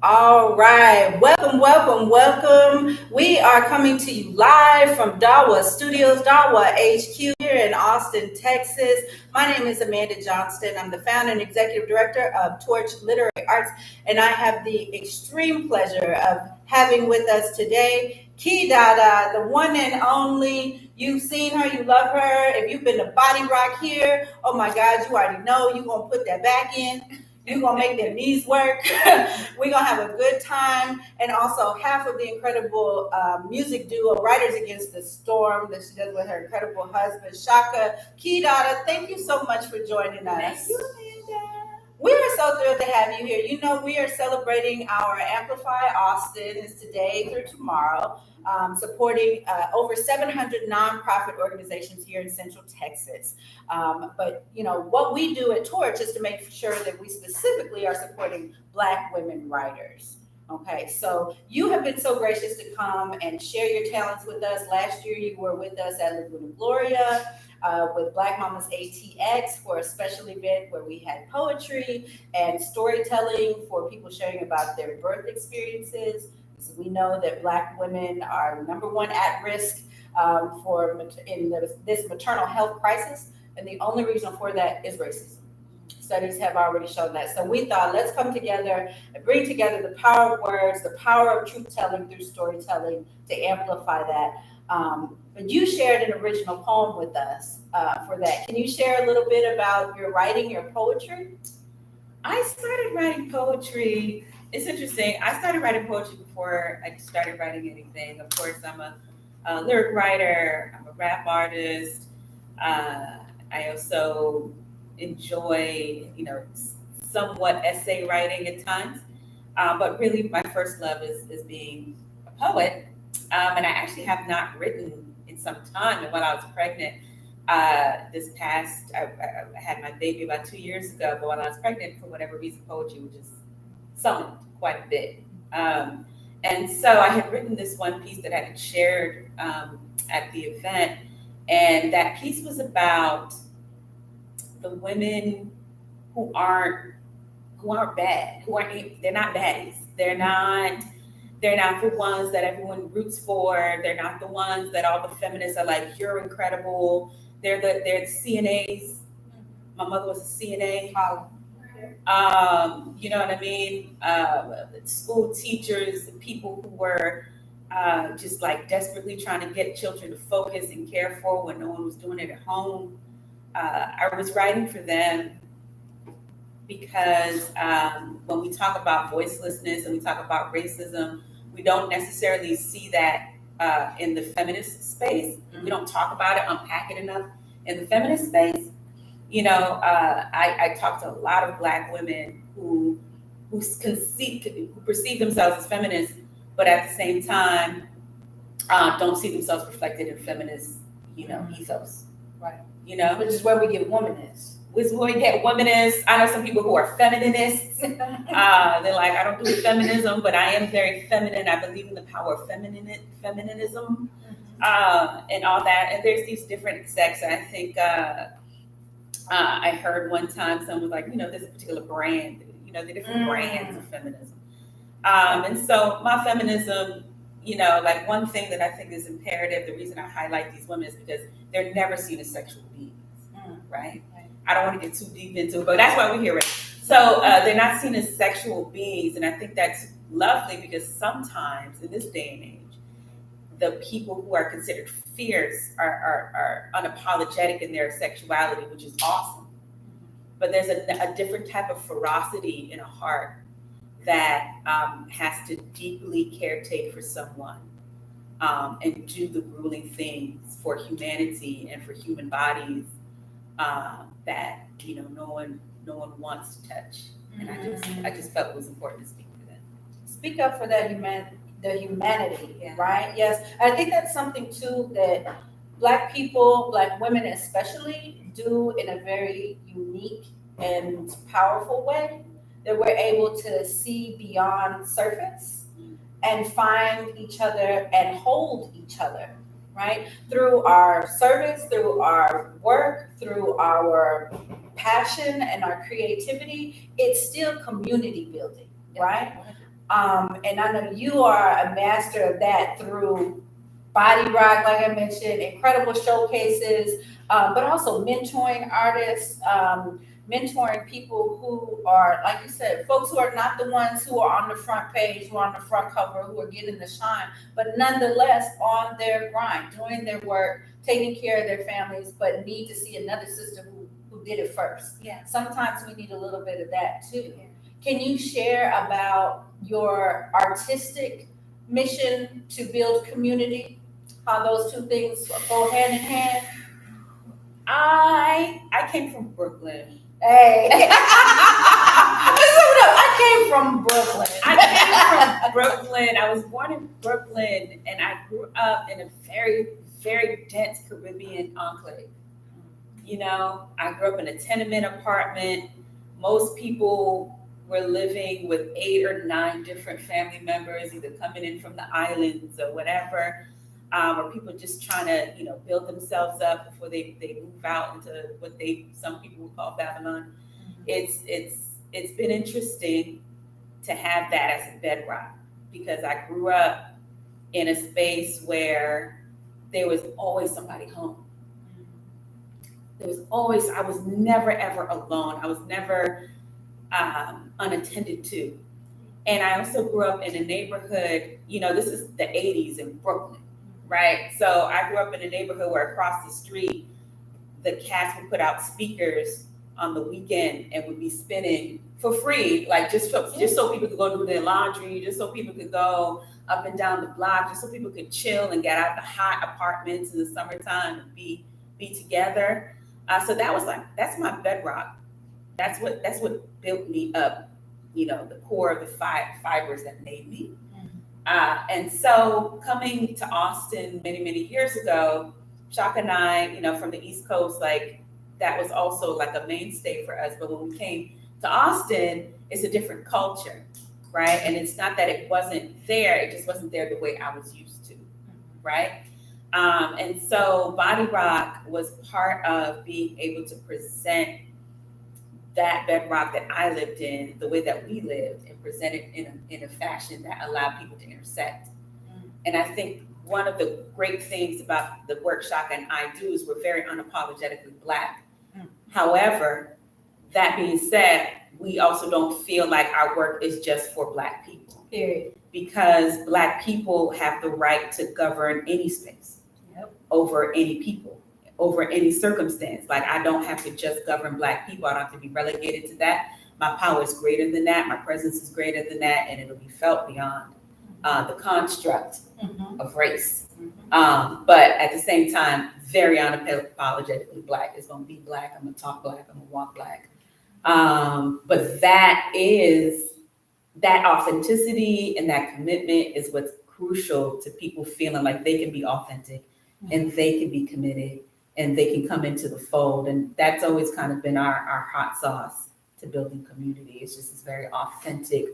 All right. Welcome, welcome, welcome. We are coming to you live from Dawa Studios, Dawa HQ here in Austin, Texas. My name is Amanda Johnston. I'm the founder and executive director of Torch Literary Arts, and I have the extreme pleasure of having with us today Dada, the one and only. You've seen her, you love her. If you've been to Body Rock here, oh my God, you already know you're going to put that back in. You're going to make their knees work. We're going to have a good time. And also half of the incredible music duo, Writers Against the Storm, that she does with her incredible husband, Shaka. Dada, thank you so much for joining us. Thank you, Amanda. We are so thrilled to have you here. You know, we are celebrating our Amplify Austin is today through tomorrow, supporting over 700 nonprofit organizations here in Central Texas. But, you know, what we do at Torch is to make sure that we specifically are supporting Black women writers. Okay, so you have been so gracious to come and share your talents with us. Last year, you were with us at Laguna Gloria with Black Mamas ATX for a special event where we had poetry and storytelling for people sharing about their birth experiences. So we know that Black women are number one at risk this maternal health crisis, and the only reason for that is racism. Studies have already shown that. So we thought, let's come together and bring together the power of words, the power of truth telling through storytelling to amplify that. But you shared an original poem with us for that. Can you share a little bit about your writing, your poetry? I started writing poetry. It's interesting. I started writing poetry before I started writing anything. Of course, I'm a lyric writer. I'm a rap artist. I also enjoy, somewhat essay writing at times. But really, my first love is being a poet. And I actually have not written in some time. And while I was pregnant, I had my baby about 2 years ago. But while I was pregnant, for whatever reason, poetry was just summoned quite a bit. And so I had written this one piece that I had shared at the event. And that piece was about the women who aren't bad, they're not baddies. They're not the ones that everyone roots for. They're not the ones that all the feminists are like, you're incredible. They're the CNAs. My mother was a CNA. You know what I mean? School teachers, people who were just like desperately trying to get children to focus and care for when no one was doing it at home. I was writing for them because when we talk about voicelessness and we talk about racism, we don't necessarily see that in the feminist space. We don't talk about it, unpack it enough in the feminist space. I talk to a lot of Black women who perceive themselves as feminists, but at the same time don't see themselves reflected in feminist, ethos. Right. Which is where we get womanists. Which is where we get womanists. I know some people who are feminists. They're like, I don't do feminism, but I am very feminine. I believe in the power of feminism and all that. And there's these different sects. And I think I heard one time someone was like, there's a particular brand, the different brands of feminism. And so my feminism, like one thing that I think is imperative, the reason I highlight these women is because they're never seen as sexual beings, right? I don't want to get too deep into it, but that's why we're here. Right? So they're not seen as sexual beings. And I think that's lovely because sometimes in this day and age, the people who are considered fierce are unapologetic in their sexuality, which is awesome. But there's a different type of ferocity in a heart that has to deeply caretake for someone and do the grueling things for humanity and for human bodies that no one wants to touch. And I just felt it was important to speak for that. Speak up for that the humanity, right? Yes, I think that's something too that Black people, Black women especially, do in a very unique and powerful way. That we're able to see beyond surface and find each other and hold each other, right? Through our service, through our work, through our passion and our creativity, it's still community building, right? And I know you are a master of that through Body Rock, like I mentioned, incredible showcases, but also mentoring artists, mentoring people who are, like you said, folks who are not the ones who are on the front page, who are on the front cover, who are getting the shine, but nonetheless on their grind, doing their work, taking care of their families, but need to see another sister who did it first. Yeah. Sometimes we need a little bit of that too. Yeah. Can you share about your artistic mission to build community? How those two things go hand in hand? I came from Brooklyn. Hey. I came from Brooklyn. I came from Brooklyn. I was born in Brooklyn, and I grew up in a very, very dense Caribbean enclave. You know, I grew up in a tenement apartment. Most people were living with 8 or 9 different family members, either coming in from the islands or whatever, or people just trying to, build themselves up before they move out into what some people would call Babylon. It's been interesting to have that as a bedrock, because I grew up in a space where there was always somebody home. I was never ever alone. I was never unattended to. And I also grew up in a neighborhood, this is the 80s in Brooklyn, right? So I grew up in a neighborhood where across the street, the cats would put out speakers on the weekend and would be spinning for free, like just so people could go do their laundry, just so people could go up and down the block, just so people could chill and get out of the hot apartments in the summertime and be together. So that's my bedrock. That's what built me up, the core of the fibers that made me. And so coming to Austin many, many years ago, Shock and I, from the East Coast, like that was also like a mainstay for us. But when we came to Austin, it's a different culture, right? And it's not that it wasn't there, it just wasn't there the way I was used to, right? And so Body Rock was part of being able to present that bedrock that I lived in, the way that we lived, and present it in a fashion that allowed people to intersect. And I think one of the great things about the work Shock and I do is we're very unapologetically Black. However, that being said, we also don't feel like our work is just for Black people. Period. Because Black people have the right to govern any space, over any people, over any circumstance. Like I don't have to just govern Black people. I don't have to be relegated to that. My power is greater than that. My presence is greater than that, and it'll be felt beyond the construct of race. But at the same time, very unapologetically Black. It's gonna be Black. I'm gonna talk Black. I'm gonna walk Black. But that authenticity and that commitment is what's crucial to people feeling like they can be authentic and they can be committed and they can come into the fold. And that's always kind of been our hot sauce to building community. It's just this very authentic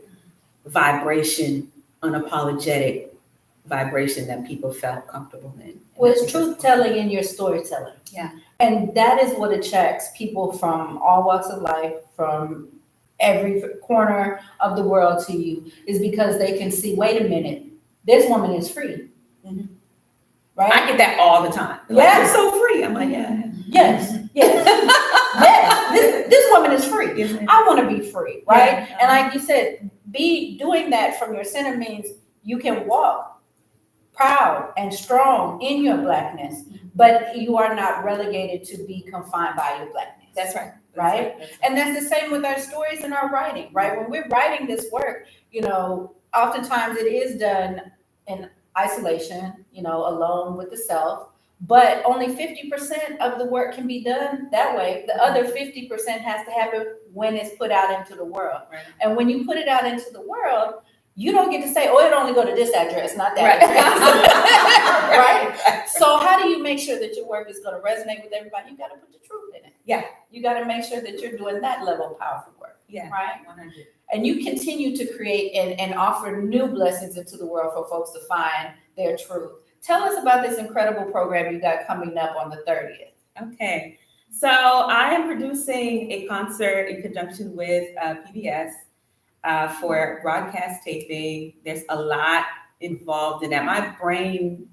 vibration, unapologetic vibration that people felt comfortable in. Well, it's truth telling in your storytelling. Yeah. And that is what attracts people from all walks of life, from every corner of the world to you, is because they can see, wait a minute, this woman is free. Right? I get that all the time. Yeah. You're so free. I'm like, yeah. Yes. Yes. This woman is free. I want to be free, right? Yeah. And like you said, doing that from your center means you can walk proud and strong in your Blackness, but you are not relegated to be confined by your Blackness. That's right. Right? And that's the same with our stories and our writing, right? When we're writing this work, oftentimes it is done in isolation, alone with the self, but only 50% of the work can be done that way. The other 50% has to happen when it's put out into the world. Right. And when you put it out into the world, you don't get to say, oh, it only go to this address, not that address. Right? So how do you make sure that your work is going to resonate with everybody? You got to put the truth in it. Yeah. You got to make sure that you're doing that level of powerful work. Yeah. Right? 100. And you continue to create and offer new blessings into the world for folks to find their truth. Tell us about this incredible program you got coming up on the 30th. Okay. So I am producing a concert in conjunction with PBS. for broadcast taping. There's a lot involved in that. My brain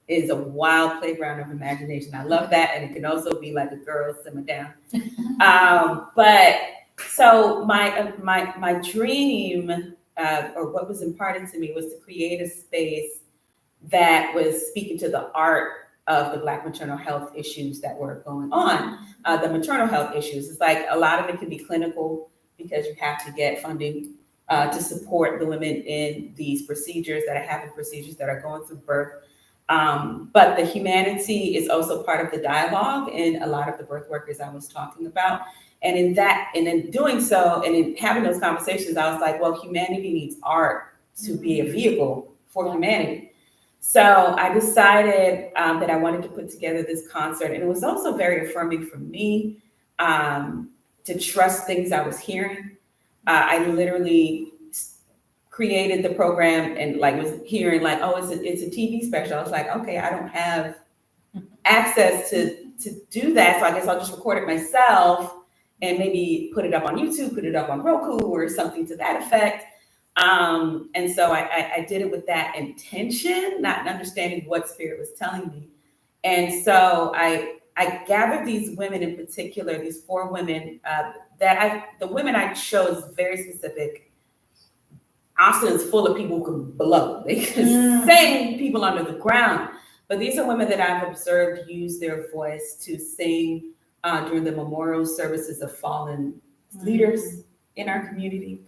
is a wild playground of imagination. I love that, and it can also be like a girl simmer down. But so my dream, or what was imparted to me, was to create a space that was speaking to the art of the Black maternal health issues that were going on. The maternal health issues, it's like a lot of it can be clinical because you have to get funding to support the women in these procedures that are having procedures that are going through birth. But the humanity is also part of the dialogue in a lot of the birth workers I was talking about. And in doing so, and in having those conversations, I was like, well, humanity needs art to be a vehicle for humanity. So I decided that I wanted to put together this concert, and it was also very affirming for me to trust things I was hearing. I literally created the program and like was hearing like, oh, it's a TV special. I was like, okay, I don't have access to do that, so I guess I'll just record it myself and maybe put it up on YouTube, put it up on Roku or something to that effect. And so I did it with that intention, not understanding what Spirit was telling me. And so I gathered these women in particular, these 4 women the women I chose very specific. Austin is full of people who can blow. They can sing people under the ground. But these are women that I've observed use their voice to sing during the memorial services of fallen leaders in our community.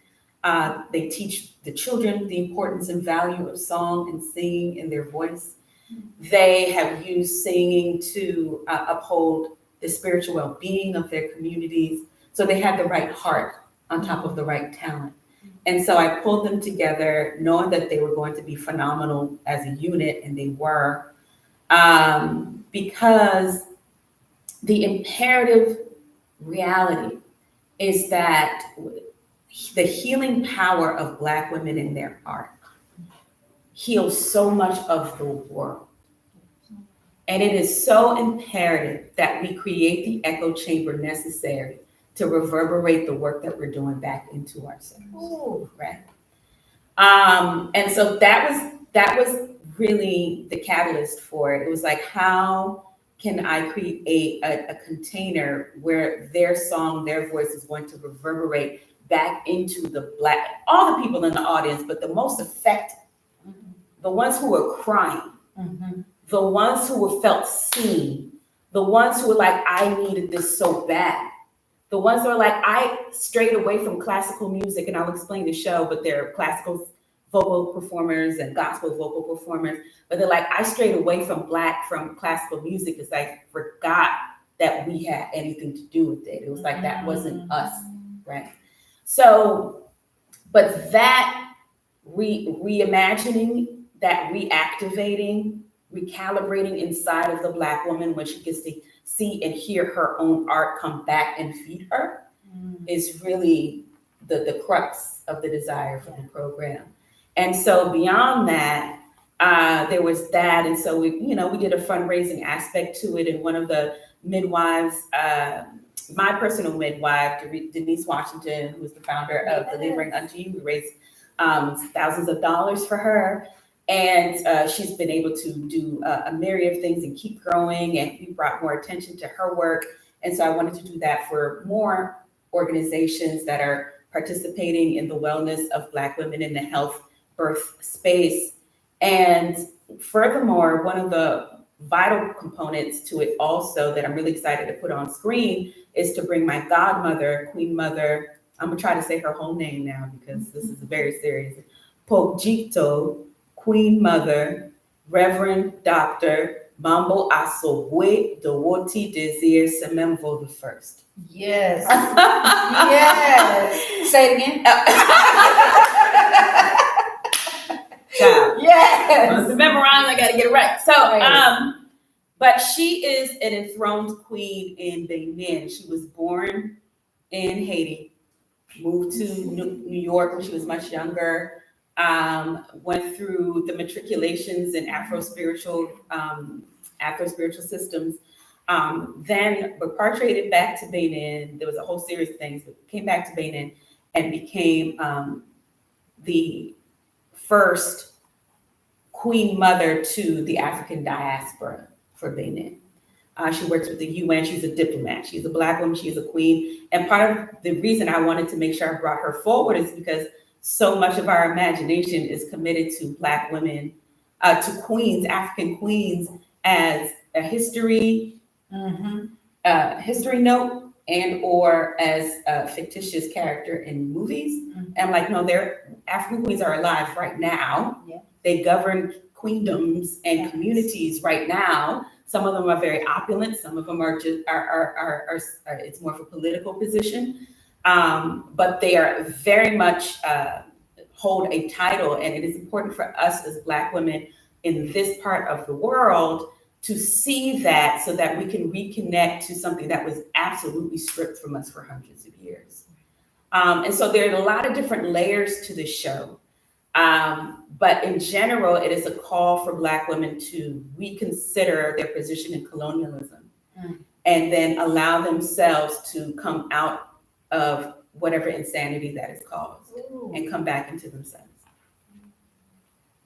They teach the children the importance and value of song and singing in their voice. They have used singing to uphold the spiritual well-being of their communities. So they had the right heart on top of the right talent. And so I pulled them together knowing that they were going to be phenomenal as a unit, and they were, because the imperative reality is that the healing power of Black women in their art heals so much of the world. And it is so imperative that we create the echo chamber necessary to reverberate the work that we're doing back into ourselves. Ooh, right? And so that was really the catalyst for it. It was like, how can I create a container where their song, their voice is going to reverberate back into the Black, all the people in the audience, but the most affected, the ones who were crying, the ones who were felt seen, the ones who were like, I needed this so bad. The ones that are like, I strayed away from classical music, and I'll explain the show, but they're classical vocal performers and gospel vocal performers. But they're like, I strayed away from classical music because I forgot that we had anything to do with it. It was like, that wasn't us, right? So, but that reimagining, that reactivating, recalibrating inside of the Black woman when she gets to see and hear her own art come back and feed her is really the crux of the desire for the program. And so beyond that, there was that. And so we did a fundraising aspect to it. And one of the midwives, my personal midwife, Denise Washington, who's the founder of Delivering Unto You, we raised thousands of dollars for her. And she's been able to do a myriad of things and keep growing, and we brought more attention to her work. And so I wanted to do that for more organizations that are participating in the wellness of Black women in the health birth space. And furthermore, one of the vital components to it also that I'm really excited to put on screen is to bring my godmother, Queen Mother, I'm gonna try to say her whole name now because this is very serious, Pogito, Queen Mother, Reverend Dr. Mambo Asobwe Dowoti Desir Sememvo the First. Yes. Yes. Say it again. Child. Yes. To memorize, I gotta get it right. So, but she is an enthroned queen in Benin. She was born in Haiti, moved to New York when she was much younger. Went through the matriculations in Afro-spiritual systems, then repatriated back to Benin. There was a whole series of things, but came back to Benin and became the first queen mother to the African diaspora for Benin. She works with the UN. She's a diplomat. She's a Black woman. She's a queen. And part of the reason I wanted to make sure I brought her forward is because so much of our imagination is committed to Black women, to queens, African queens, as a history, history note, and or as a fictitious character in movies. And I'm like, no, they're African queens are alive right now. Yeah. They govern queendoms and communities right now. Some of them are very opulent. Some of them are just it's more of a political position, but they are very much hold a title. And it is important for us as Black women in this part of the world to see that, so that we can reconnect to something that was absolutely stripped from us for hundreds of years. And so there are a lot of different layers to the show. But in general, it is a call for Black women to reconsider their position in colonialism and then allow themselves to come out of whatever insanity that is caused and come back into themselves.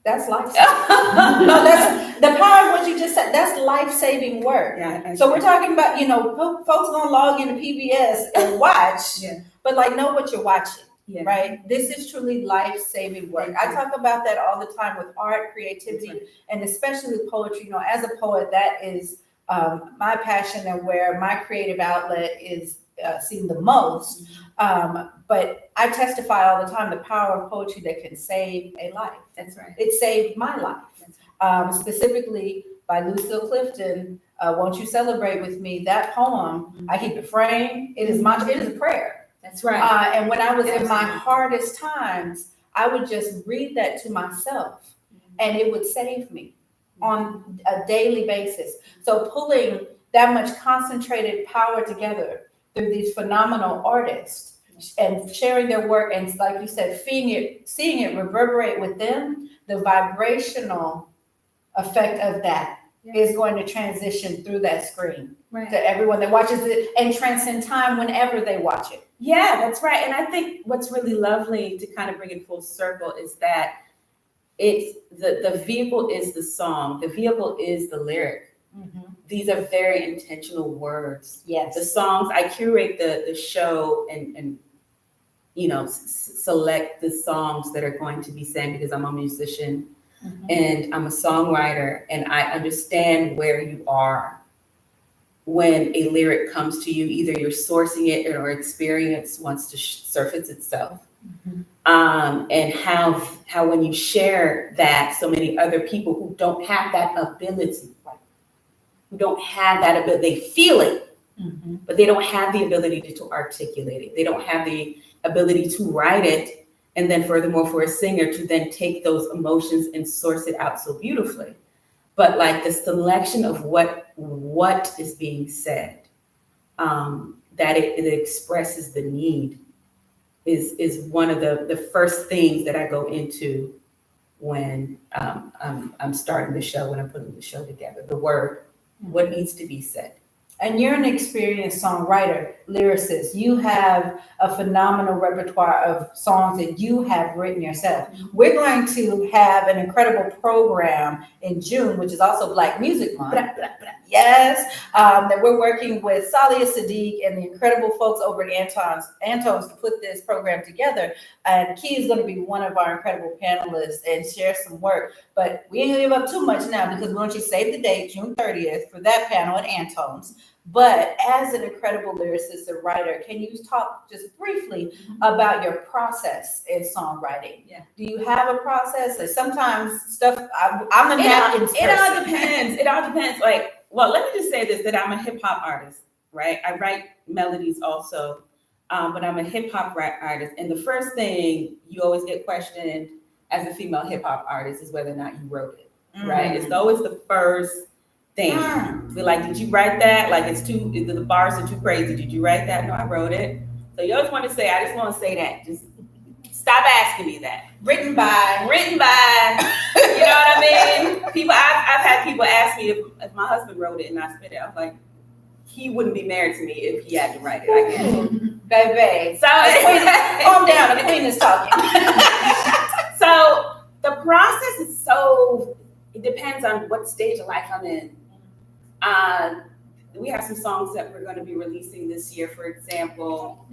That's life. No, that's the power of what you just said. That's life-saving work. Yeah, so we're talking about, folks gonna log into PBS and watch, but know what you're watching. Yeah. Right? This is truly life-saving work. I talk about that all the time with art, creativity, and especially with poetry. As a poet, that is my passion and where my creative outlet is seen the most. But I testify all the time the power of poetry that can save a life. That's right. It saved my life. Specifically by Lucille Clifton, Won't You Celebrate With Me? That poem, I keep it framed. It is a prayer. That's right. And when I was in my hardest times, I would just read that to myself and it would save me on a daily basis. So pulling that much concentrated power together through these phenomenal artists and sharing their work and, like you said, seeing it reverberate with them, the vibrational effect of that is going to transition through that screen to everyone that watches it and transcend time whenever they watch it. Yeah, that's right. And I think what's really lovely to kind of bring it full circle is that it's the vehicle is the song. The vehicle is the lyric. These are very intentional words. Yes. The songs, I curate the show and select the songs that are going to be sang because I'm a musician and I'm a songwriter, and I understand where you are when a lyric comes to you. Either you're sourcing it or experience wants to surface itself. And how when you share that, so many other people who don't have that ability, they feel it, but they don't have the ability to articulate it. They don't have the ability to write it. And then furthermore, for a singer to then take those emotions and source it out so beautifully. But the selection of what is being said, that it expresses the need is one of the first things that I go into when I'm starting the show, when I'm putting the show together. The word, what needs to be said. And you're an experienced songwriter, lyricist. You have a phenomenal repertoire of songs that you have written yourself. We're going to have an incredible program in June, which is also Black Music Month. Yes, that we're working with Salia Sadiq and the incredible folks over at Antone's to put this program together. And Key is going to be one of our incredible panelists and share some work. But we ain't gonna give up too much now because we want you to save the date, June 30th, for that panel at Antone's. But as an incredible lyricist and writer, can you talk just briefly about your process in songwriting? Yeah. Do you have a process? Like sometimes stuff, I'm a napkins person. It all depends. It all depends. Well, let me just say this, that I'm a hip hop artist, right? I write melodies also, but I'm a hip hop artist. And the first thing you always get questioned as a female hip hop artist is whether or not you wrote it, right? It's always the first thing. Be like, did you write that? The bars are too crazy. Did you write that? No, I wrote it. So you always want to say, I just want to say that. Just stop asking me that. Written by. You know what I mean? I've had people ask me if my husband wrote it and I spit it. I'm like, he wouldn't be married to me if he had to write it. I guess. Baby. So Calm down. The queen is talking. So the process is it depends on what stage of life I'm in. We have some songs that we're going to be releasing this year, for example.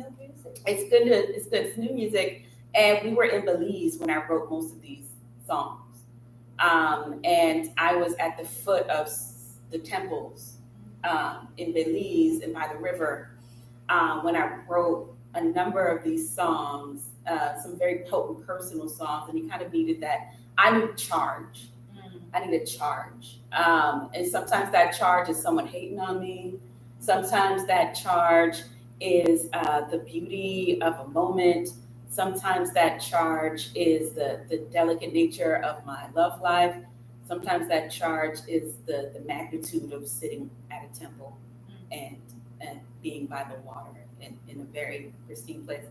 It's good. It's new music. And we were in Belize when I wrote most of these songs. And I was at the foot of the temples in Belize and by the river when I wrote a number of these songs, some very potent personal songs, and he kind of needed that. I need charge. I need a charge. And sometimes that charge is someone hating on me. Sometimes that charge is the beauty of a moment. Sometimes that charge is the delicate nature of my love life. Sometimes that charge is the magnitude of sitting at a temple and being by the water in a very pristine place.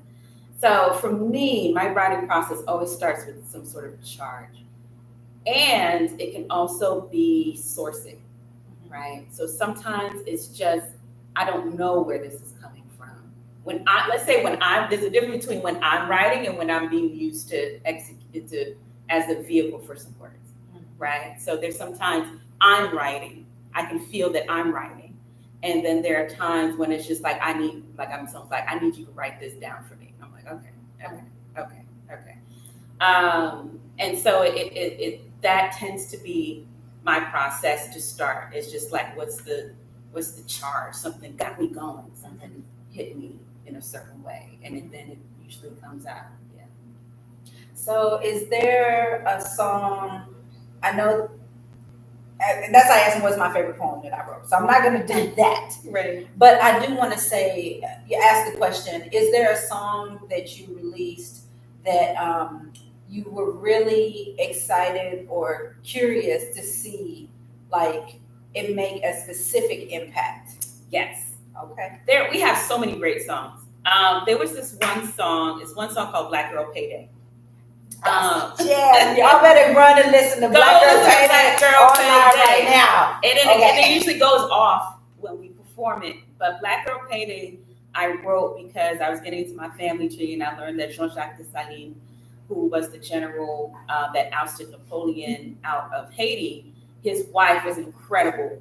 So for me, my writing process always starts with some sort of charge. And it can also be sourcing, right? So sometimes it's just, I don't know where this is coming from. There's a difference between when I'm writing and when I'm being used to execute as a vehicle for some words, right? So there's sometimes I'm writing, I can feel that I'm writing. And then there are times when it's just like, I need you to write this down for me. I'm like, okay. And so that tends to be my process to start. It's just like, what's the charge? Something got me going. Something hit me in a certain way, and then it usually comes out. Yeah. So, is there a song? I know. And that's why I asked him what's my favorite poem that I wrote. So I'm not going to do that. Right. But I do want to say, you asked the question: is there a song that you released that you were really excited or curious to see, like, it make a specific impact? Yes. Okay. We have so many great songs. There was this one song. It's one song called "Black Girl Payday." Yeah, y'all better run and listen to Black Girl Payday right now. And it usually goes off when we perform it. But "Black Girl Payday" I wrote because I was getting into my family tree, and I learned that Jean-Jacques Dessalines, who was the general that ousted Napoleon out of Haiti, his wife was an incredible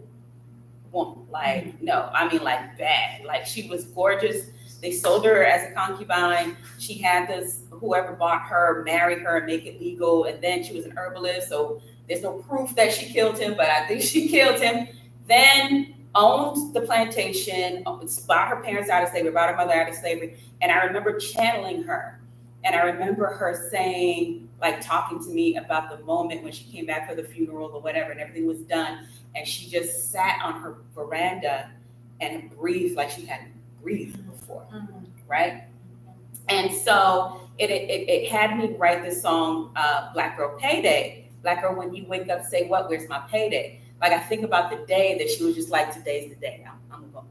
woman. Like, no, I mean, like, bad. Like, she was gorgeous. They sold her as a concubine. She had whoever bought her, marry her and make it legal. And then she was an herbalist. So there's no proof that she killed him, but I think she killed him. Then owned the plantation, bought her parents out of slavery, bought her mother out of slavery. And I remember channeling her. And I remember her saying, like, talking to me about the moment when she came back for the funeral or whatever, and everything was done. And she just sat on her veranda and breathed like she hadn't breathed before, right? And so it had me write this song, "Black Girl Payday." Black girl, when you wake up, say what? Where's my payday? Like, I think about the day that she was just like, today's the day. I'm going.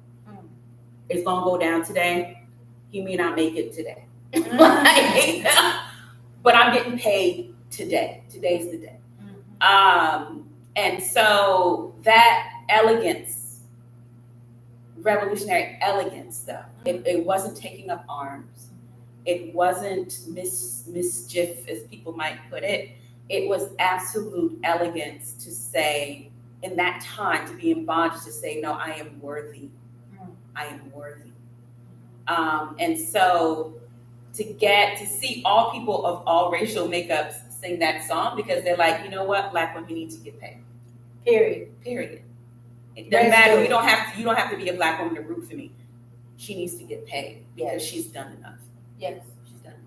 It's going to go down today. He may not make it today. Like, but I'm getting paid today. Today's the day. And so that elegance, revolutionary elegance, though, it wasn't taking up arms. It wasn't mischief, as people might put it. It was absolute elegance to say, in that time, to be in bondage, to say, no, I am worthy. I am worthy. And so to see all people of all racial makeups sing that song, because they're like, you know what, Black women need to get paid. Period. It doesn't matter. You don't have to be a Black woman to root for me. She needs to get paid because she's done enough. Yes. She's done enough.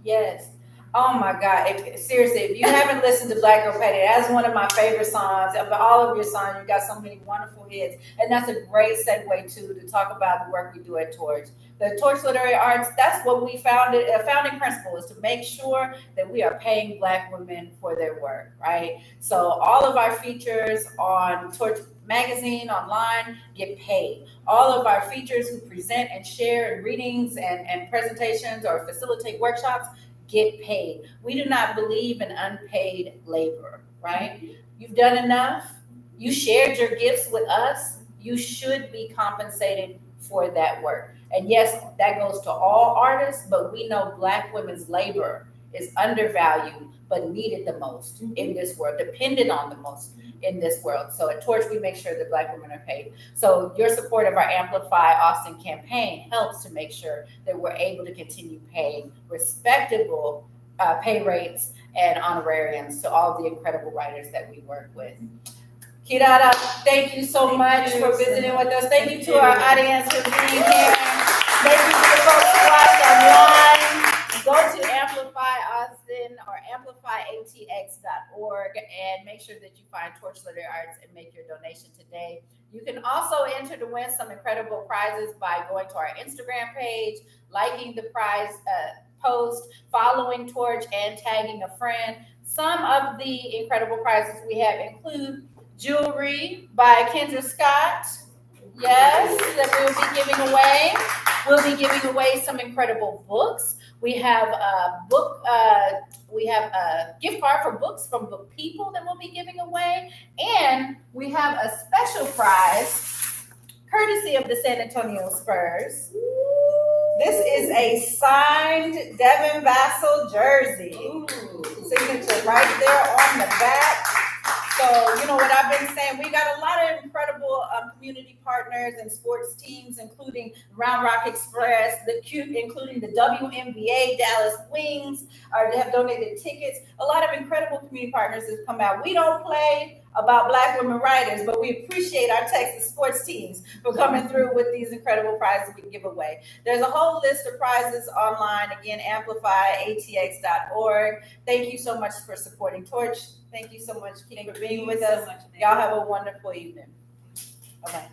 Yes. Oh my God. Seriously, if you haven't listened to Black Girl Payday, that's one of my favorite songs. Of all of your songs, you've got so many wonderful hits. And that's a great segue to talk about the work we do at Torch. The Torch Literary Arts, that's what we founded. A founding principle is to make sure that we are paying Black women for their work, right? So all of our features on Torch Magazine online get paid. All of our features who present and share in readings and presentations or facilitate workshops get paid. We do not believe in unpaid labor, right? You've done enough. You shared your gifts with us. you should be compensated for that work. And yes, that goes to all artists, but we know Black women's labor is undervalued but needed the most in this world, depended on the most in this world. So at Torch, we make sure that Black women are paid. So your support of our Amplify Austin campaign helps to make sure that we're able to continue paying respectable pay rates and honorariums to all the incredible writers that we work with. Dada, thank you so much for visiting with us. Thank you to our audience for being here. Thank you to the folks who watched online. Go to Amplify Austin or amplifyatx.org and make sure that you find Torch Literary Arts and make your donation today. You can also enter to win some incredible prizes by going to our Instagram page, liking the prize post, following Torch, and tagging a friend. Some of the incredible prizes we have include jewelry by Kendra Scott. Yes, that we'll be giving away. We'll be giving away some incredible books. We have a gift card for books from Book People that we'll be giving away. And we have a special prize courtesy of the San Antonio Spurs. This is a signed Devin Vassell jersey. Signature right there on the back. So, you know what I've been saying, we got a lot of incredible community partners and sports teams, including Round Rock Express, including the WNBA, Dallas Wings, have donated tickets. A lot of incredible community partners have come out. We don't play about Black women writers, but we appreciate our Texas sports teams for coming through with these incredible prizes we give away. There's a whole list of prizes online. Again, amplifyatx.org. Thank you so much for supporting Torch. Thank you so much, Keith, for being with us. Y'all have a wonderful evening. Okay.